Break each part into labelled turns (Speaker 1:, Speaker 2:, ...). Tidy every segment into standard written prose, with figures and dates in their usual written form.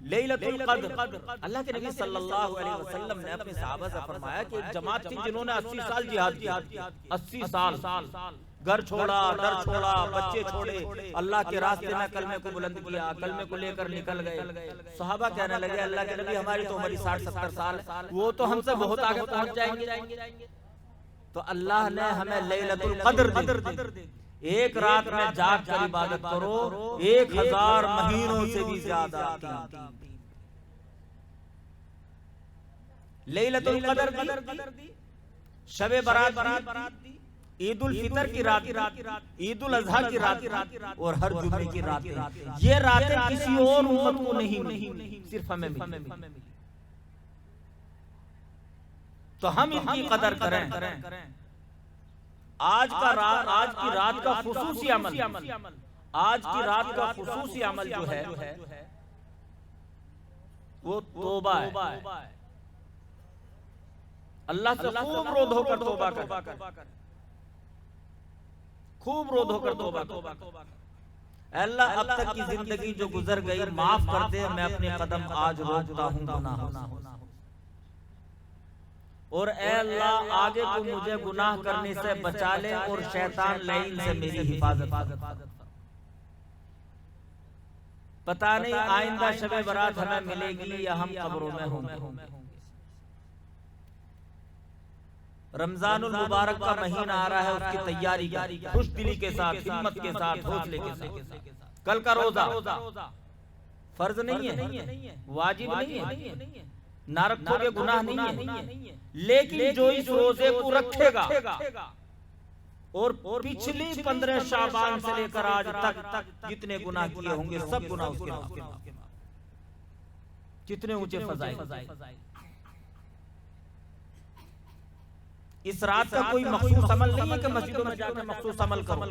Speaker 1: लैलतुल क़द्र। अल्लाह के नबी सल्लल्लाहु अलैहि वसल्लम ने अपने सहाबा से फरमाया कि एक जमात थी जिन्होंने 80 साल जिहाद किया, 80 साल घर छोड़ा, डर छोड़ा, बच्चे छोड़े, अल्लाह के रास्ते में कलमे को बुलंद किया, कलमे को लेकर निकल गए। सहाबा कहने लगे अल्लाह के नबी हमारी तो उम्र 60-70 साल, वो तो हमसे बहुत आगे पहुंच जाएंगे। तो अल्लाह ने हमें लैलतुल क़द्र दी। एक रात में जाग कर इबादत करो 1000 महीनों से भी ज्यादा कीमती। लैलतुल क़द्र दी, शबे बारात दी, ईद उल फितर की रात, ईद उल अज़हा की रात और हर जुमे की रात। ये रातें किसी और उम्मत को नहीं, सिर्फ हमें मिली। तो हम इनकी कदर करें। आज की रात का खुसूसी अमल, आज की रात का खुसूसी अमल जो है वो तौबा है। अल्लाह से खूब रो धोकर तौबा कर, खूब रो धोकर तौबा कर। अल्लाह अब तक की जिंदगी जो गुजर गई माफ कर दे, मैं अपने कदम आज रोकता हूँ गुनाह। और ए अल्लाह आगे को मुझे गुनाह करने से बचा ले और शैतान लाइन से मेरी हिफाजत। पता नहीं आइंदा शबे बारात हमें मिलेगी या हम कब्रों में होंगे। रमजानुल मुबारक का महीना आ रहा है, उसकी तैयारी खुश दिली के साथ, हिम्मत के साथ, हौसले के साथ। कल का रोजा फर्ज नहीं है, वाजिब नहीं है, ना रखोगे गुनाह नहीं है, लेकिन जो इस रोजे को रखेगा और पिछली 15 शाबान से लेकर आज तक जितने गुनाह किए होंगे सब गुनाह उसके माफ। कितने ऊंचे फजाइल। इस रात का कोई मखसूस अमल नहीं है कि मस्जिदों में जाकर मखसूस अमल करो।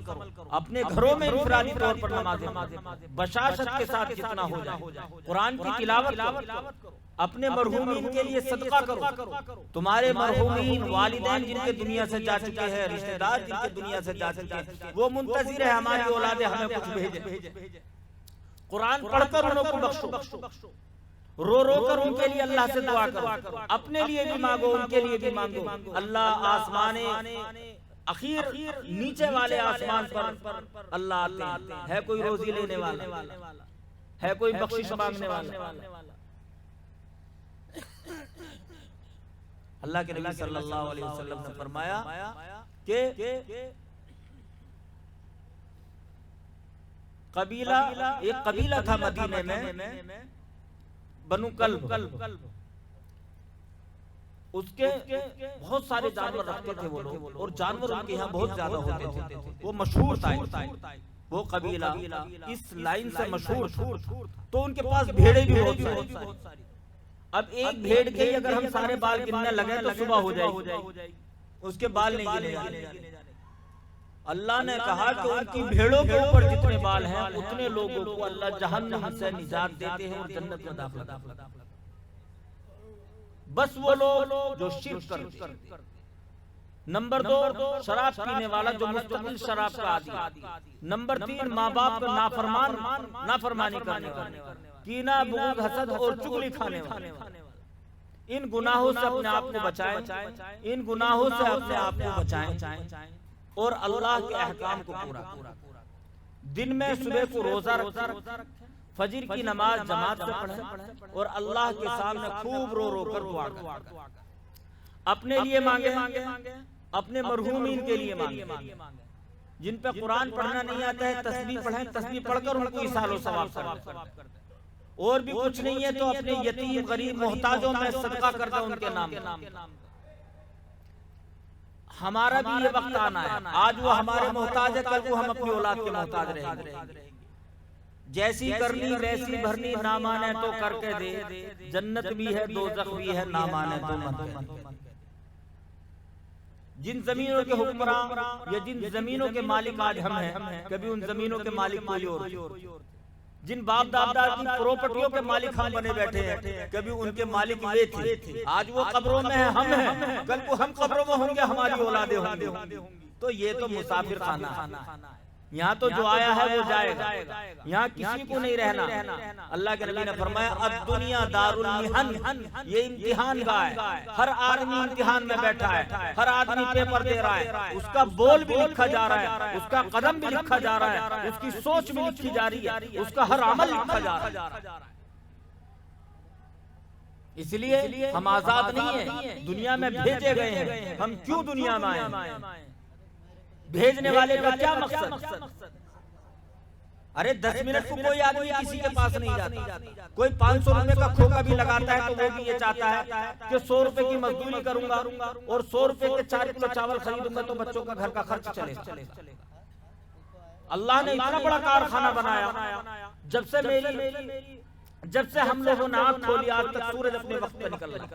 Speaker 1: अपने घरों में इंफरादी तौर पर नमाज़ें बशाशत के साथ जितना हो जाए, कुरान की तिलावत करो, अपने मरहूमीन के लिए सदका करो। तुम्हारे मरहूमीन वालिदैन जिनके दुनिया से जा चुके हैं, रिश्तेदार जिनके दुनिया से जा चुके हैं, वो मुंतज़िर है हमारी औलादे हमें कुछ भेजे। कुरान पढ़कर उनको बख्शो, रो रो कर उनके लिए अल्लाह से दुआ करो, अपने लिए भी मांगो, उनके लिए भी मांगो। अल्लाह आसमाने आखिर नीचे वाले आसमान पर अल्लाह आते है, कोई रोजी लेने वाला है, कोई बख्शिश मांगने वाला। अल्लाह के नबी सल्लल्लाहु अलैहि वसल्लम ने फरमाया कि एक कबीला था मदीने में, बनु कल्ब। उसके बहुत सारे जानवर रखते थे वो लोग, और जानवर उनके यहाँ बहुत ज्यादा होते थे। वो मशहूर था, वो कबीला इस लाइन से मशहूर। तो उनके पास भेड़े भी बहुत सारी। अब एक भेड़ के अगर हम सारे बाल गिनने लगे तो सुबह हो जाएगी, उसके बाल नहीं गिने जाने। अल्लाह ने कहा कि उनकी भेड़ों के ऊपर जितने बाल हैं उतने लोगों को अल्लाह जहन्नम से निजात देते हैं और जन्नत में दाखिल करते हैं। बस वो लोग जो शिर्क करते। नंबर 2 शराब पीने वाला जो मुस्तकिल शराब का आदी। नंबर 3 माँ बाप का नाफरमानी करने वाला, कीना बुग़्ज़ हसद और चुगली खाने वाला। इन गुनाहों से अपने आप को बचाएं, इन गुनाहों से अपने आप को बचाएं और अल्लाह के अहकाम को पूरा। दिन में सुबह को रोजा रखें, फजर की नमाज जमात से पढ़ें और अल्लाह के सामने खूब रो रो कर दुआ करें। अपने लिए मांगे, अपने मरहूमीन के लिए मांगे। जिन पे कुरान पढ़ना नहीं आता है तस्बीह पढ़ें, तस्बीह पढ़कर उनको इसालो सवाब करें। और भी कुछ नहीं है तो अपने यतीम गरीब मोहताजों में सदका कर दो उनके नाम। हमारा भी ये वक्त आना है, आज वो हमारे मोहताज है, कल को हम अपनी औलाद के मोहताज रहेंगे। जैसी करनी वैसी भरनी, ना माने तो करके दे, जन्नत भी है दोज़ख भी है, ना माने तो मत। जिन जमीनों के हुक्मरान या जिन जमीनों के मालिक आज हम हैं, कभी उन जमीनों के मालिक कोई और। जिन बाप दादा की प्रॉपर्टियों के मालिक हम बने बैठे हैं, कभी उनके मालिक वे थे। आज वो कब्रों में है, हम हैं, कल को हम कब्रों में होंगे, हमारी औलादे होंगी। तो ये तो मुसाफिर खाना है। यहाँ तो जो आया है वो जाएगा, यहाँ किसी को नहीं रहना। अल्लाह के नबी ने फरमाया अद्दुनिया दारुल मिहन, ये इम्तिहान का है। हर आदमी इम्तिहान में बैठा है, हर आदमी पेपर दे रहा है, उसका बोल भी लिखा जा रहा है, उसका कदम भी लिखा जा रहा है, उसकी सोच भी लिखी जा रही है, उसका हर अमल लिखा जा रहा है। इसलिए हम आजाद नहीं है, दुनिया में भेजे गए हैं। हम क्यों दुनिया में आए? भेजने वाले का क्या मकसद? अरे 10 मिनट को कोई आदमी किसी के पास नहीं जाता। कोई 500 रुपए का खोखा भी लगाता है तो वो भी ये चाहता है कि 100 रुपए की मजदूरी करूंगा और 100 रुपए के 4 किलो चावल खरीदूंगा तो बच्चों का घर का खर्च चलेगा। अल्लाह ने इतना बड़ा कारखाना बनाया, जब से हम लोगों ने आंख खोली आज तक सूरज अपने वक्त पे निकल रहा है,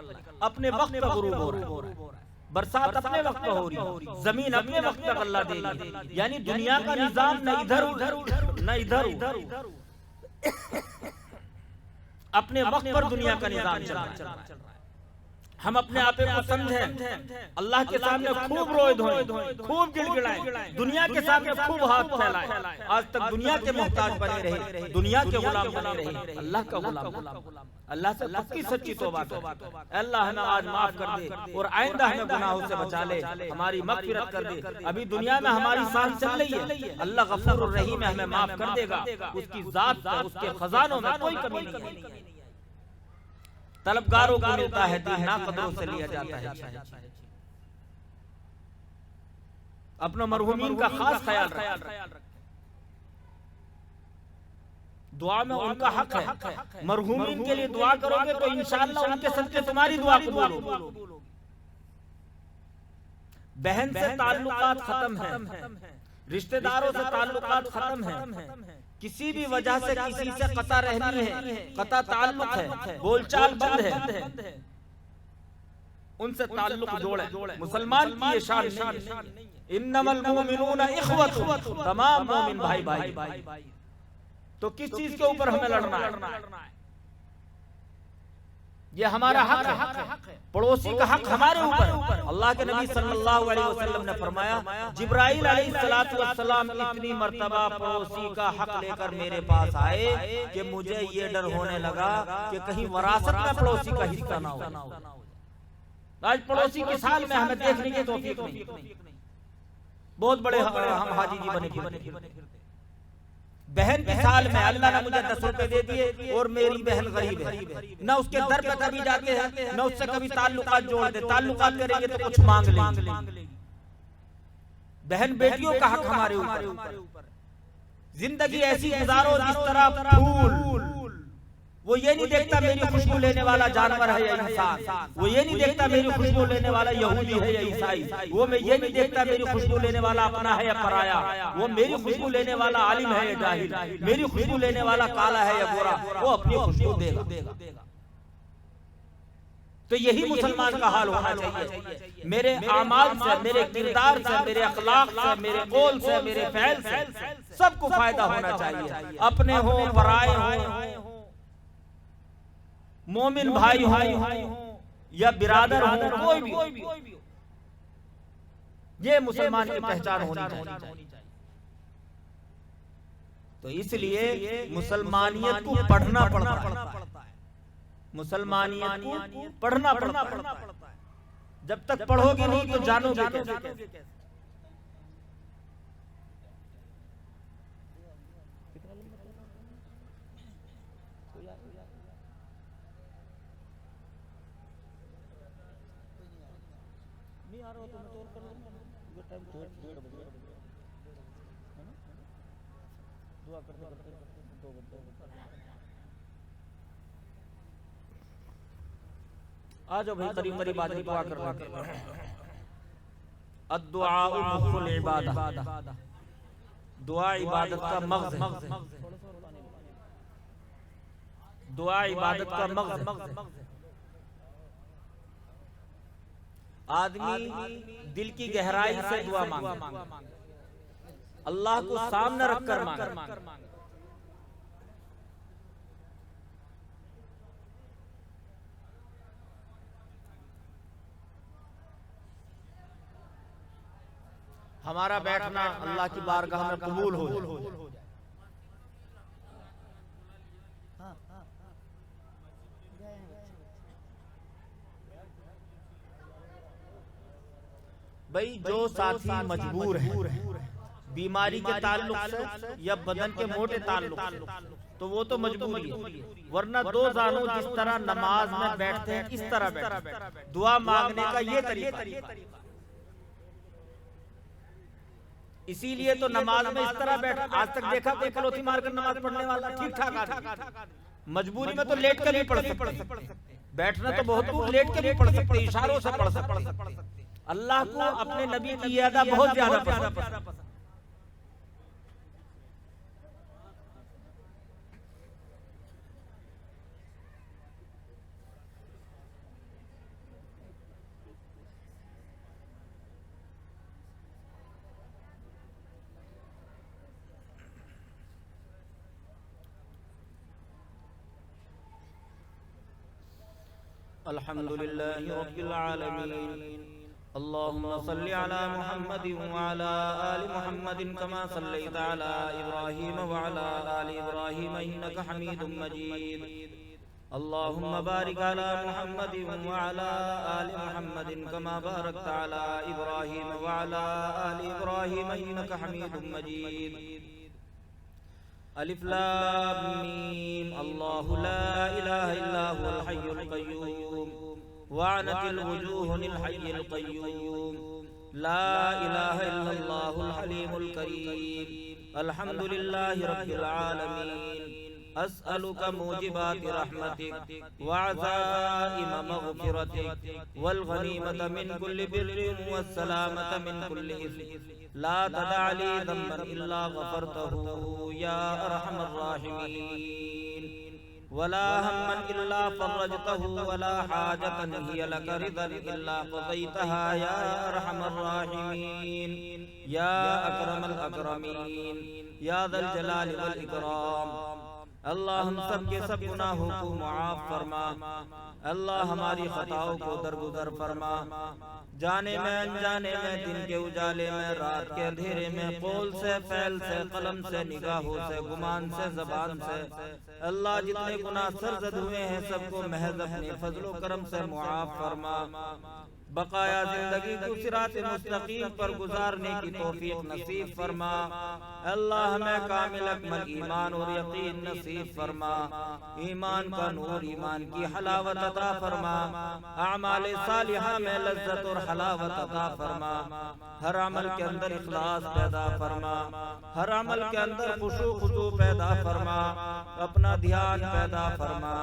Speaker 1: अपने वक्त पे गुरूब हो रहा है, बरसात अपने वक्त पे हो रही, जमीन अपने वक्त पे अल्लाह देगी। यानी दुनिया का निजाम न इधर उधर अपने वक्त पर दुनिया का निजाम चल रहा है। हम अपने आप को समझें, अल्लाह के सामने खूब रोए धोए, खूब गिड़गिड़ाएं, दुनिया के सामने खूब हाथ फैलाएं। आज तक दुनिया के मोहताज बने रहे, दुनिया के गुलाम बने रहे, अल्लाह का गुलाम। अल्लाह से पक्की सच्ची तौबा कर, अल्लाह हमें आज माफ कर दे और आइंदा हमें गुनाहों से बचा ले, हमारी मगफिरत कर दे। अभी दुनिया में हमारी सांस चल रही है, अल्लाह गफूर रहीम हमें माफ कर देगा। उसकी जात पे, उसके खजानों में कोई कमी नहीं है। तलबगारों को मिलता है, दीन ना कदरों से लिया जाता है। अपने मरहूमीन का खास ख्याल रखें, दुआ में उनका हक है। मरहूमीन के लिए दुआ करोगे तो इंशाअल्लाह उनके सदके तुम्हारी दुआ कबूल होगी। बहन से ताल्लुकात खत्म है, रिश्तेदारों से ताल्लुकात खत्म है, किसी भी वजह से किसी से कता रहनी है, कता ताल्लुक है, बोलचाल बंद है, उनसे ताल्लुक जोड़े। मुसलमान की ये शान नहीं। इन्नमल मुमिनूना इख्वतुन, तमाम मोमिन भाई। तो किस चीज के ऊपर हमें लड़ना है? ये हमारा हक है, पड़ोसी का हक हमारे ऊपर। अल्लाह के नबी सल्लल्लाहु अलैहि वसल्लम ने फरमाया, जिब्राइल अलैहिस्सलातु वस्सलाम इतनी मर्तबा पड़ोसी का हक लेकर मेरे पास आए कि मुझे ये डर होने लगा कि कहीं वरासत में पड़ोसी का हिस्सा ना हो। आज पड़ोसी के साल में हमें देखने की तौफीक नहीं। बहुत बड़े हम हाजी जी बने फिरते। बहन की साल में अल्लाह ने मुझे 10 रुपए दे दिए और मेरी बहन गरीब है, न उसके दर पे कभी जाते हैं, न उससे कभी ताल्लुकात जोड़ दे। ताल्लुकात करेंगे तो कुछ मांग लेंगे। बहन बेटियों का हक हमारे ऊपर। जिंदगी ऐसी गुजारो जिस तरह फूल, वो ये नहीं देखता मेरी खुशबू लेने वाला जानवर है या इंसान, वो ये नहीं देखता मेरी खुशबू लेने वाला यहूदी है या ईसाई, वो मैं ये नहीं देखता मेरी खुशबू लेने वाला अपना है या पराया, वो मेरी खुशबू लेने वाला आलिम है या जाहिल, मेरी खुशबू लेने वाला काला है या गोरा, वो अपनी खुशबू देगा। तो यही मुसलमान का हाल होना चाहिए। मेरे आमाल से, मेरे किरदार से, मेरे अखलाक से, मेरे कौल से, मेरे फैल से सबको फायदा होना चाहिए। अपने हो, पराए हो, मोमिन भाई हो या बिरादर हो, कोई भी, ये मुसलमान की पहचान होनी चाहिए। तो इसलिए मुसलमानियत को पढ़ना पड़ता है, मुसलमानियत को पढ़ना पड़ता है। जब तक पढ़ोगे नहीं तो जानोगे कैसे? आज भाई करीब करीब आज दुआ कर रहे हैं। अद्दुआ मुखुल इबादत, दुआ इबादत का मग़ज़ है, दुआ इबादत का मग़ज़ है। आदमी दिल की गहराई से दुआ मांगे, अल्लाह को सामने रखकर मांगे। हमारा बैठना अल्लाह की बारगाह में कबूल हो जाए। भाई जो साथी मजबूर है बीमारी के ताल्लुक से या बदन के मोटे ताल्लुक से, तो वो तो मजबूरी है, वरना दो जानू जिस तरह नमाज में बैठते हैं इस तरह बैठते, दुआ मांगने का ये तरीका। इसीलिए तो नमाज में इस तरह बैठ, आज तक देखा कोई पलोथी मारकर नमाज पढ़ने वाला ठीक ठाक आदमी? मजबूरी में तो लेट कर भी पढ़ सकते, बैठना तो बहुत दूर लेट के भी पढ़ सकते, इशारों से पढ़ सकते। अल्लाह को अपने नबी की यादा बहुत ज्यादा पसंद। अल्हम्दुलिल्लाहि रब्बिल आलमीन। अल्लाहुम्मा सल्लि अला मुहम्मदिन व अला आलि मुहम्मदिन कमा सल्लैता अला इब्राहीम व अला आलि इब्राहीम इन्नका हमीदुम मजीद। अल्लाहुम्मा बारिक अला मुहम्मदिन व अला आलि मुहम्मदिन कमा बारकता अला इब्राहीम व अला आलि इब्राहीम इन्नका हमीदुम मजीद। अलिफ लाम मीम। अल्लाहु ला इलाहा इल्ला हुवल हय्युल क़य्यूम वअनतिल वुजूहु लिल हय्यिल क़य्यूम ला इलाहा इल्लल्लाहुल हलीमुल करीम। अल्हम्दुलिल्लाहि रब्बिल आलमीन। अस्अलुका मूजिबाति रहमतिक व अज़ाइम मग़फ़िरतिक वल गनीमत मिन कुल्लि बिर्रिन वस्सलामत मिन कुल्लि इस्म ला तदअ ली ज़म्बन इल्ला गफ़रतहु या अरहमर राहिमीन वला हम्मन इल्ला फ़रजतहु वला हाजतन हिय लक रिदन इल्ला क़ज़ैतहा या अरहमर राहिमीन या अकरमल अकरमीन या ज़ल जलाल वल इकराम। अल्लाह हम सब के सब गुनाहों को मुआफ़ फरमा, अल्लाह हमारी खताओं को दरगुजर फरमा, जाने में अनजाने में, दिन के उजाले में, रात के अंधेरे में, कौल से, फ़ैल से, कलम से, निगाहों से, गुमान से, ज़बान से, अल्लाह जितने गुनाह सरज़द हुए हैं सबको महज़ अपने फज़्ल व करम से मुआफ़ फरमा। बकाया जिंदगी को सिरात मुस्तकीम पर गुजारने की तौफीक नसीब फरमा। अल्लाह हमें कामिल अकमल ईमान और यकीन नसीब फरमा। ईमान का नूर, ईमान की हलावत अता फरमा। आमाल सालिहा में लज्जत और हलावत अता फरमा। हर अमल के अंदर इखलास पैदा फरमा, हर अमल के अंदर खुशू खुशू पैदा फरमा, अपना ध्यान पैदा फरमा।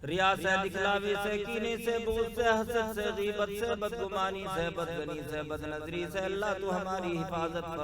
Speaker 1: रिया से, दिखलावे से, कीने से, बोझ से, हसद से, गीबत से, बदगुमानी से, बदगनी से, बदनजरी से अल्लाह तू हमारी हिफाजत फरमा।